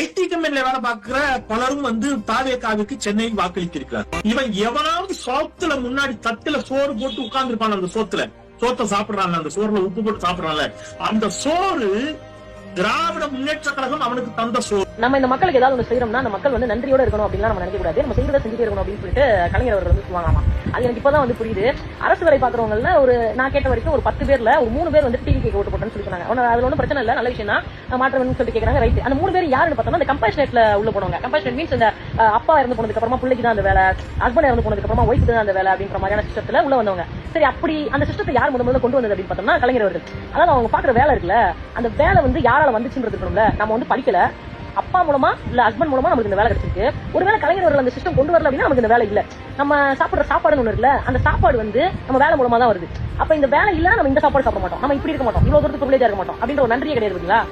ID கம்பெனில வேலை பார்க்கிற பலரும் தாவேகாவுக்கு சென்னையில் வாக்களித்திருக்கிறார். இவன் எவனாவது சோத்துல முன்னாடி தட்டுல சோறு போட்டு உட்கார்ந்து இருப்பான். அந்த சோத்தை சாப்பிடுறாங்க, அந்த சோறுல உப்பு போட்டு சாப்பிடுறாங்க. அந்த சோறு திராவிட முன்னேற்ற கழகம் அவனுக்கு தந்த சோறு. நம்ம இந்த மக்களுக்கு ஏதாவது ஒன்று செய்யறோம்னா அந்த மக்கள் நன்றியோட இருக்கணும் அப்படின்னு நம்ம நினைக்க கூடாது. நம்ம செய்யறதை செஞ்சுட்டே இருக்கணும் அப்படின்னு சொல்லிட்டு கலைஞர் அவர்கள் சொல்லுவாங்களாமா. அது எனக்கு இப்பதான் புரியுது. அரசு வேலை பாக்குறவங்க நான் கேட்ட வரைக்கும் ஒரு 10 பேர்ல ஒரு 3 பேர் டிவி கேட்க ஓட்டு போட்டேன்னு சொல்லி சொன்னாங்க. அதுல ஒன்றும் பிரச்சனை இல்ல, நல்ல விஷயம் தான், மாற்றம் சொல்லிட்டு கேட்கறாங்க. ரைட். அந்த 3 பேர் யாருன்னு பார்த்தோம்னா அந்த கம்பேஷனேட்ல உள்ள போனவங்க. கம்பேஷனேட் மீன்ஸ் இந்த அப்பா இறந்து போனதுக்கு அப்புறமா பிள்ளைக்கு தான் அந்த வேலை, ஹஸ்பண்ட் இறந்து போனதுக்கு அப்புறமா ஒய்ஃபுக்கு தான் அந்த வேலை அப்படின்ற மாதிரியான சிஸ்டத்துல உள்ள வந்தவங்க. சரி, அப்படி அந்த சிஸ்டத்தை யார் முதல்ல கொண்டு வந்தது அப்படின்னு பார்த்தோம்னா கலைஞர் அவர்கள். அதாவது அவங்க பாக்குற வேலை இருக்குல்ல, அந்த வேலை யாரால வந்துச்சுன்றது இருக்கணும்ல. நம்ம படிக்கல, அப்பா மூலமா இல்ல ஹஸ்பண்ட் மூலமா நமக்கு இந்த வேலை கிடைச்சிருக்கு. ஒருவேளை கலைஞர் அவர்கள் அந்த சிஸ்டம் கொண்டு வரல அப்படின்னா நமக்கு இந்த வேலை இல்ல. நம்ம சாப்பிடுற சாப்பாடுன்னு ஒண்ணு இருக்குல்ல, அந்த சாப்பாடு நம்ம வேலை மூலமா தான் வருது. அப்ப இந்த வேலை இல்ல நம்ம இந்த சாப்பாடு சாப்பிட மாட்டோம், நம்ம இப்படி இருக்க மாட்டோம், இவ்வளவு தூரத்துக்கு பிரிவிலேஜா இருக்க மாட்டோம் அப்படின்ற ஒரு நன்றியே கிடையாது. இல்லைங்களா?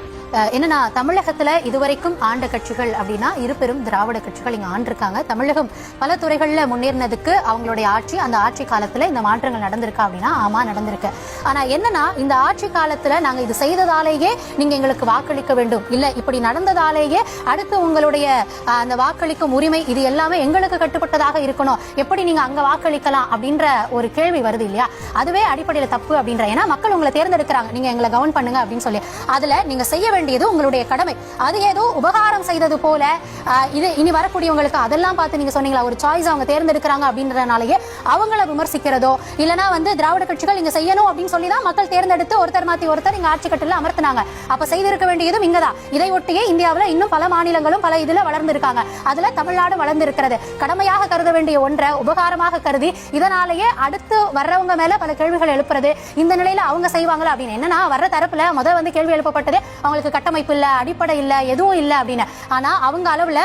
என்னன்னா தமிழகத்துல இதுவரைக்கும் ஆண்ட கட்சிகள் அப்படின்னா இரு பெரும் திராவிட கட்சிகள் இங்க ஆண்டிருக்காங்க. தமிழகம் பல துறைகள்ல முன்னேறினதுக்கு அவங்களுடைய ஆட்சி, அந்த ஆட்சி காலத்துல இந்த மாற்றங்கள் நடந்திருக்கா அப்படின்னா ஆமா நடந்திருக்கு. ஆனா என்னன்னா இந்த ஆட்சி காலத்துல நாங்க இது செய்ததாலேயே நீங்க எங்களுக்கு வாக்களிக்க வேண்டும், இல்ல இப்படி நடந்ததாலேயே அடுத்து உங்களுடைய அந்த வாக்களிக்கும் உரிமை இது எல்லாமே எங்களுக்கு கட்டுப்பட்டதாக இருக்கணும், எப்படி நீங்க அங்க வாக்களிக்கலாம் அப்படின்ற ஒரு கேள்வி வருது இல்லையா? அதுவே அடிப்படையில தப்பு அப்படின்ற. ஏன்னா மக்கள் உங்களை தேர்ந்தெடுக்கிறாங்க, நீங்க எங்களை கவர்ன் பண்ணுங்க அப்படின்னு சொல்லி. அதுல நீங்க செய்ய வேண்டியது உங்களுடைய கடமை. அது ஏதோ உபகாரம் செய்தது போல இது இனி வரக்கூடியவங்களுக்கு அதெல்லாம் பார்த்து நீங்க சொன்னீங்களா ஒரு சாய்ஸ் அவங்க தேர்ந்தெடுக்கிறாங்க அப்படின்றனாலேயே அவங்கள விமர்சிக்கிறதோ இல்லனா திராவிட கட்சிகள் இங்க செய்யணும் அப்படின்னு சொல்லி தான் மக்கள் தேர்ந்தெடுத்து ஒருத்தர் மாத்தி ஒருத்தர் இங்க ஆட்சி கட்டில அமர்த்தினாங்க. அப்ப செய்திருக்க வேண்டியதும் இங்கதான். இதை ஒட்டியே இந்தியாவில் இன்னும் பல மாநிலங்களும் பல இதுல வளர்ந்து இருக்காங்க. அதுல தமிழ்நாடு வளர்ந்து இருக்கிறது. கடமையாக கருத வேண்டிய ஒன்றை உபகாரமாக கருதி இதனாலேயே அடுத்து வர்றவங்க மேல பல கேள்விகள் எழுப்புறது, இந்த நிலையில அவங்க செய்வாங்களா அப்படின்னு. என்னன்னா வர்ற தரப்புல முதல் கேள்வி எழுப்பப்பட்டது அவங்களுக்கு கட்டமைப்பு இல்ல, அடிப்படை இல்ல, எதுவும் இல்ல அப்படின்னு. ஆனா அவங்க அளவுல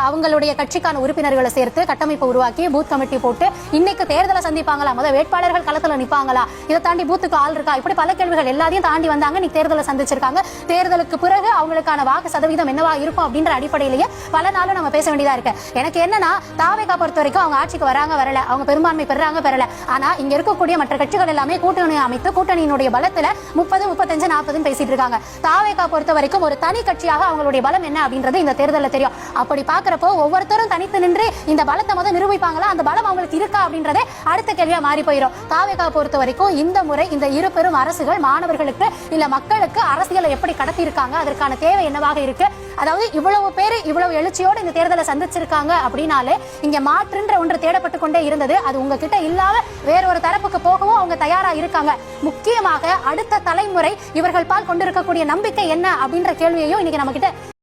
அவங்களுடைய கட்சிக்கான உறுப்பினர்களை சேர்த்து கட்டமைப்பு உருவாக்கி பூத் கமிட்டி போட்டு இன்னைக்கு தேர்தலை சந்திப்பாங்களா, வேட்பாளர்கள் களத்துல நிப்பாங்களா, இதை தாண்டி பூத்துக்கு ஆள் இருக்கா, இப்படி பல கேள்விகள் எல்லாத்தையும் தாண்டி வந்தாங்க. நீ தேர்தலை சந்திச்சிருக்காங்க. தேர்தலுக்கு பிறகு அவங்களுக்கான வாக்கு சதவீதம் என்னவா இருக்கும் அப்படின்ற அடிப்படையிலேயே பல நாளும் நம்ம பேச வேண்டியதா இருக்கு. எனக்கு என்னன்னா தாவேகா பொறுத்த வரைக்கும் அவங்க ஆட்சிக்கு வராங்க வரல, அவங்க பெரும்பான்மை பெறாங்க பெறல. ஆனா இங்க இருக்கக்கூடிய மற்ற கட்சிகள் எல்லாமே கூட்டணி அமைத்து கூட்டணியினுடைய பலத்துல 30, 35, 40 பேசிட்டு இருக்காங்க. தாவேகா பொறுத்த வரைக்கும் ஒரு தனி கட்சியாக அவங்களுடைய பலம் என்ன அப்படின்றது இந்த தேர்தலில் தெரியும். அப்படி பாக்குறப்போ ஒவ்வொருத்தரும் தனித்து நின்று இந்த பலத்தை நிரூபிப்பாங்களா, அந்த பலம் அவங்களுக்கு இருக்கா அப்படின்றதே அடுத்த கேள்வியா மாறி போயிடும். தாவேகா பொறுத்த வரைக்கும் இந்த முறை இந்த இரு பெரும் அரசுகள் மாணவர்களுக்கு இல்ல மக்களுக்கு அரசியலை எப்படி கடத்தி இருக்காங்க, அதற்கான தேவை என்னவாக இருக்கு, அதாவது இவ்வளவு பேர் இவ்வளவு எழுச்சியோடு இந்த தேர்தலை சந்திச்சிருக்காங்க அப்படின்னாலே இங்க மாற்றுன்ற ஒன்று தேடப்பட்டு கொண்டே இருந்தது. அது உங்ககிட்ட இல்லாம வேறொரு தரப்புக்கு போகவும் அவங்க தயாரா இருக்காங்க. முக்கியமாக அடுத்த தலைமுறை இவர்கள் பால் கொண்டிருக்கக்கூடிய நம்பிக்கை என்ன அப்படின்ற கேள்வியையும் இன்னைக்கு நம்ம கிட்ட